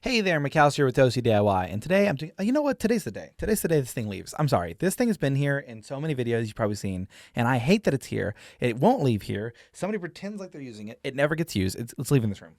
Hey there, McAllister here with Toasty DIY, and today I'm doing, you know what, today's the day. Today's the day this thing leaves. I'm sorry, this thing has been here in so many videos you've probably seen, and I hate that it's here. It won't leave here. Somebody pretends like they're using it. It never gets used. It's leaving this room.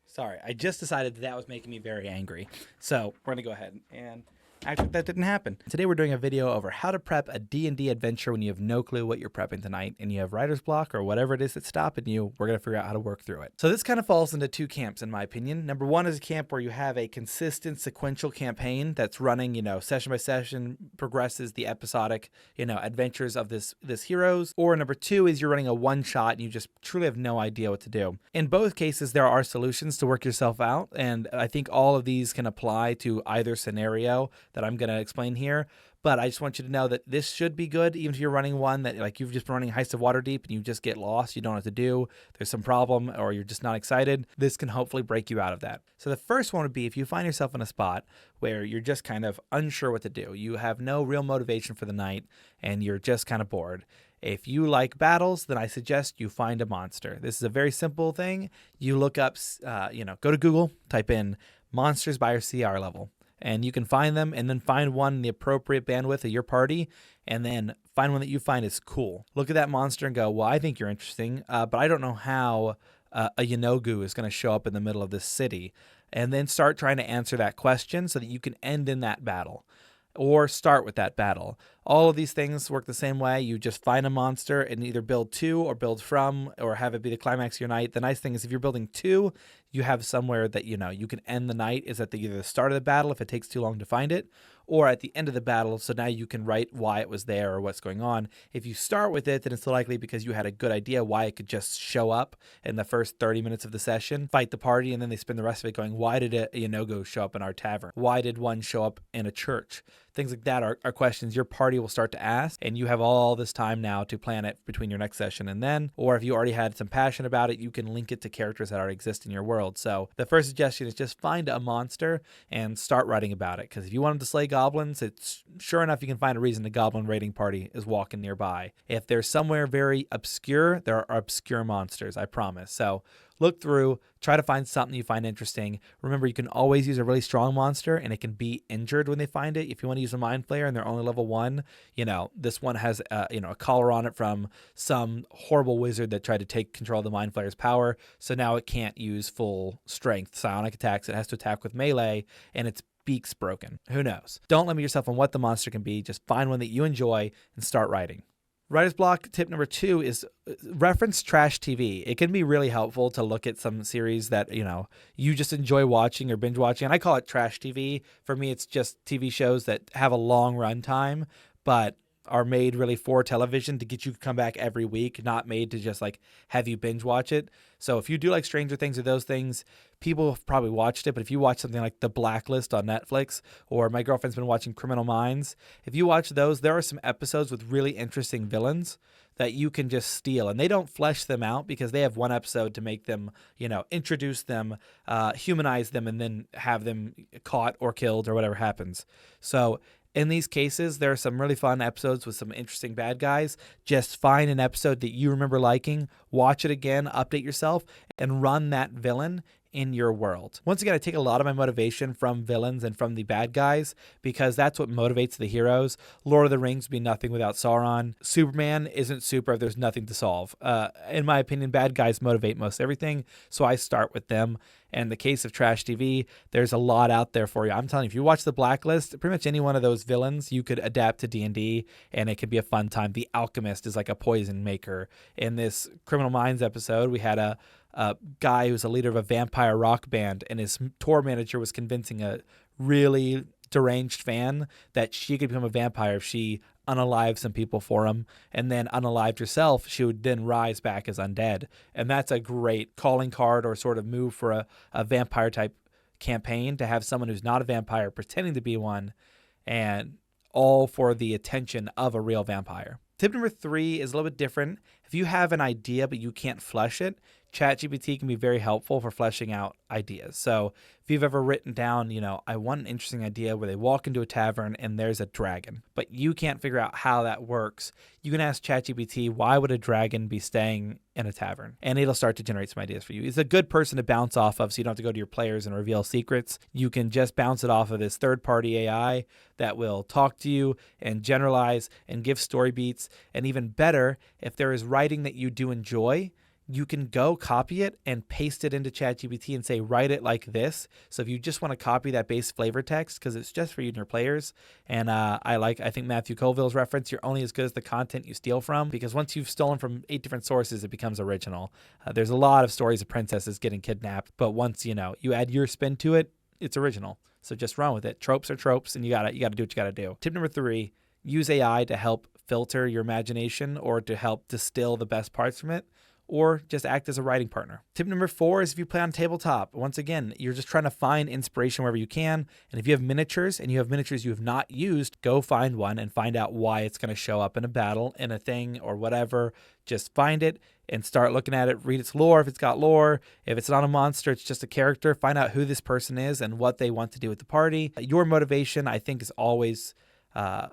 Sorry, I just decided that was making me very angry. So we're gonna go ahead and actually that didn't happen. Today we're doing a video over how to prep a D&D adventure when you have no clue what you're prepping tonight and you have writer's block or whatever it is that's stopping you. We're gonna figure out how to work through it. So this kind of falls into two camps in my opinion. Number one is a camp where you have a consistent sequential campaign that's running, session by session, progresses the episodic, adventures of this heroes. Or number two is you're running a one shot and you just truly have no idea what to do. In both cases, there are solutions to work yourself out. And I think all of these can apply to either scenario that I'm going to explain here. But I just want you to know that this should be good, even if you're running one that like you've just been running Heist of Waterdeep and you just get lost, you don't know what to do, there's some problem, or you're just not excited. This can hopefully break you out of that. So the first one would be if you find yourself in a spot where you're just kind of unsure what to do. You have no real motivation for the night and you're just kind of bored. If you like battles, then I suggest you find a monster. This is a very simple thing. You look up, go to Google, type in monsters by your CR level. And you can find them and then find one in the appropriate bandwidth of your party and then find one that you find is cool. Look at that monster and go, well, I think you're interesting, but I don't know how a Yanogu is going to show up in the middle of this city. And then start trying to answer that question so that you can end in that battle or start with that battle. All of these things work the same way. You just find a monster and either build to or build from or have it be the climax of your night. The nice thing is if you're building to, you have somewhere that you can end the night is at either the start of the battle if it takes too long to find it, or at the end of the battle, so now you can write why it was there or what's going on. If you start with it, then it's likely because you had a good idea why it could just show up in the first 30 minutes of the session, fight the party, and then they spend the rest of it going, why did a Yanogo show up in our tavern? Why did one show up in a church? Things like that are questions your party will start to ask, and you have all this time now to plan it between your next session and then, or if you already had some passion about it, you can link it to characters that already exist in your world. So the first suggestion is just find a monster and start writing about it, because if you want them to slay goblins, it's sure enough you can find a reason the goblin raiding party is walking nearby. If there's somewhere very obscure, there are obscure monsters, I promise. So look through, try to find something you find interesting. Remember, you can always use a really strong monster and it can be injured when they find it. If you want to use a mind flayer and they're only level 1, this one has a collar on it from some horrible wizard that tried to take control of the mind flayer's power. So now it can't use full strength psionic attacks. It has to attack with melee and its beak's broken. Who knows? Don't limit yourself on what the monster can be. Just find one that you enjoy and start writing. Writer's block tip number 2 is reference trash TV. It can be really helpful to look at some series that, you just enjoy watching or binge watching. And I call it trash TV. For me, it's just TV shows that have a long run time, but are made really for television to get you to come back every week, not made to just like have you binge watch it. So if you do like Stranger Things or those things, people have probably watched it, but if you watch something like The Blacklist on Netflix, or my girlfriend's been watching Criminal Minds, if you watch those, there are some episodes with really interesting villains that you can just steal, and they don't flesh them out because they have one episode to make them, introduce them, humanize them, and then have them caught or killed or whatever happens. So in these cases, there are some really fun episodes with some interesting bad guys. Just find an episode that you remember liking, watch it again, update yourself, and run that villain in your world. Once again, I take a lot of my motivation from villains and from the bad guys because that's what motivates the heroes. Lord of the Rings would be nothing without Sauron. Superman isn't super if there's nothing to solve. In my opinion, bad guys motivate most everything, so I start with them. And in the case of trash TV, there's a lot out there for you. I'm telling you, if you watch The Blacklist, pretty much any one of those villains you could adapt to D&D, and it could be a fun time. The Alchemist is like a poison maker. In this Criminal Minds episode, we had a guy who's a leader of a vampire rock band, and his tour manager was convincing a really deranged fan that she could become a vampire if she unalived some people for him, and then unalived herself, she would then rise back as undead. And that's a great calling card or sort of move for a vampire type campaign, to have someone who's not a vampire pretending to be one, and all for the attention of a real vampire. Tip number 3 is a little bit different. If you have an idea but you can't flesh it, ChatGPT can be very helpful for fleshing out ideas. So if you've ever written down, I want an interesting idea where they walk into a tavern and there's a dragon, but you can't figure out how that works, you can ask ChatGPT, why would a dragon be staying in a tavern? And it'll start to generate some ideas for you. It's a good person to bounce off of, so you don't have to go to your players and reveal secrets. You can just bounce it off of this third-party AI that will talk to you and generalize and give story beats. And even better, if there is writing that you do enjoy, you can go copy it and paste it into ChatGPT and say, write it like this. So if you just want to copy that base flavor text, because it's just for you and your players. And I think Matthew Colville's reference, you're only as good as the content you steal from, because once you've stolen from 8 different sources, it becomes original. There's a lot of stories of princesses getting kidnapped, but once, you add your spin to it, it's original. So just run with it. Tropes are tropes, and you gotta do what you gotta do. Tip number 3, use AI to help filter your imagination or to help distill the best parts from it, or just act as a writing partner. Tip number 4 is if you play on tabletop, once again, you're just trying to find inspiration wherever you can. And if you have miniatures and you have miniatures you have not used, go find one and find out why it's going to show up in a battle, in a thing, or whatever. Just find it and start looking at it, read its lore if it's got lore. If it's not a monster, it's just a character. Find out who this person is and what they want to do with the party. Your motivation, I think, is always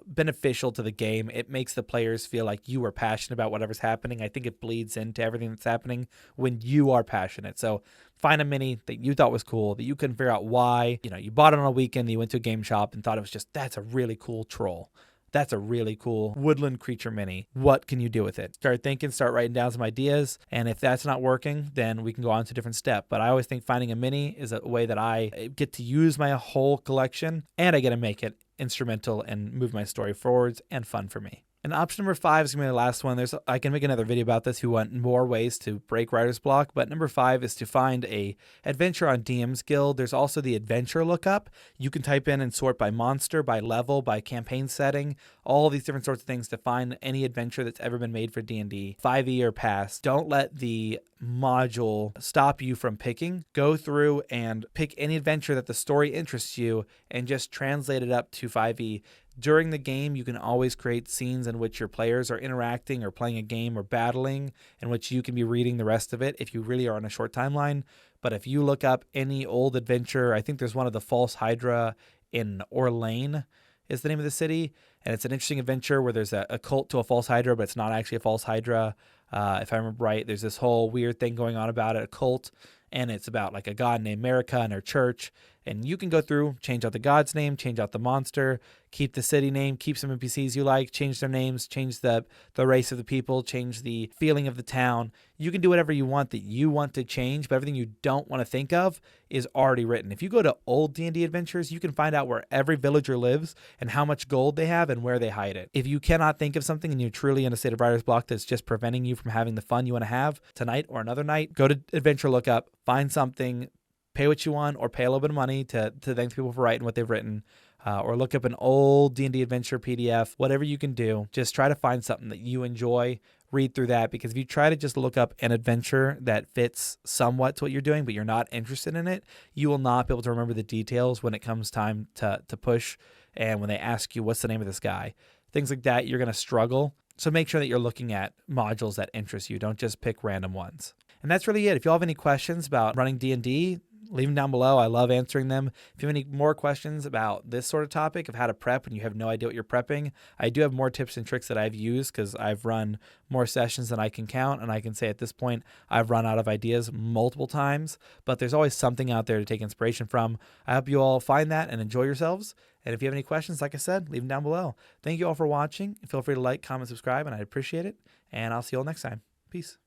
beneficial to the game. It makes the players feel like you are passionate about whatever's happening. I think it bleeds into everything that's happening when you are passionate. So find a mini that you thought was cool, that you couldn't figure out why. You bought it on a weekend, you went to a game shop and thought it was just, that's a really cool troll. That's a really cool woodland creature mini. What can you do with it? Start thinking, start writing down some ideas. And if that's not working, then we can go on to a different step. But I always think finding a mini is a way that I get to use my whole collection, and I get to make it instrumental and move my story forwards and fun for me. And option number 5 is going to be the last one. I can make another video about this if you want more ways to break writer's block, but number 5 is to find a adventure on DM's Guild. There's also the adventure lookup. You can type in and sort by monster, by level, by campaign setting, all these different sorts of things to find any adventure that's ever been made for D&D, 5e or past. Don't let the module stop you from picking. Go through and pick any adventure that the story interests you and just translate it up to 5e. During the game, you can always create scenes in which your players are interacting or playing a game or battling, in which you can be reading the rest of it if you really are on a short timeline. But if you look up any old adventure, I think there's one of the False Hydra in Orlane is the name of the city, and it's an interesting adventure where there's a cult to a False Hydra, but it's not actually a False Hydra. If I remember right, there's this whole weird thing going on about it, a cult, and it's about like a god named America and her church. And you can go through, change out the god's name, change out the monster, keep the city name, keep some NPCs you like, change their names, change the race of the people, change the feeling of the town. You can do whatever you want that you want to change, but everything you don't want to think of is already written. If you go to old D&D adventures, you can find out where every villager lives and how much gold they have and where they hide it. If you cannot think of something and you're truly in a state of writer's block that's just preventing you from having the fun you want to have tonight or another night, go to Adventure Lookup, find something, pay what you want, or pay a little bit of money to thank people for writing what they've written, or look up an old D&D adventure PDF, whatever you can do. Just try to find something that you enjoy, read through that, because if you try to just look up an adventure that fits somewhat to what you're doing, but you're not interested in it, you will not be able to remember the details when it comes time to push, and when they ask you, what's the name of this guy? Things like that, you're going to struggle. So make sure that you're looking at modules that interest you. Don't just pick random ones. And that's really it. If you all have any questions about running D&D, leave them down below. I love answering them. If you have any more questions about this sort of topic of how to prep when you have no idea what you're prepping, I do have more tips and tricks that I've used because I've run more sessions than I can count. And I can say at this point, I've run out of ideas multiple times, but there's always something out there to take inspiration from. I hope you all find that and enjoy yourselves. And if you have any questions, like I said, leave them down below. Thank you all for watching. Feel free to like, comment, subscribe, and I'd appreciate it. And I'll see you all next time. Peace.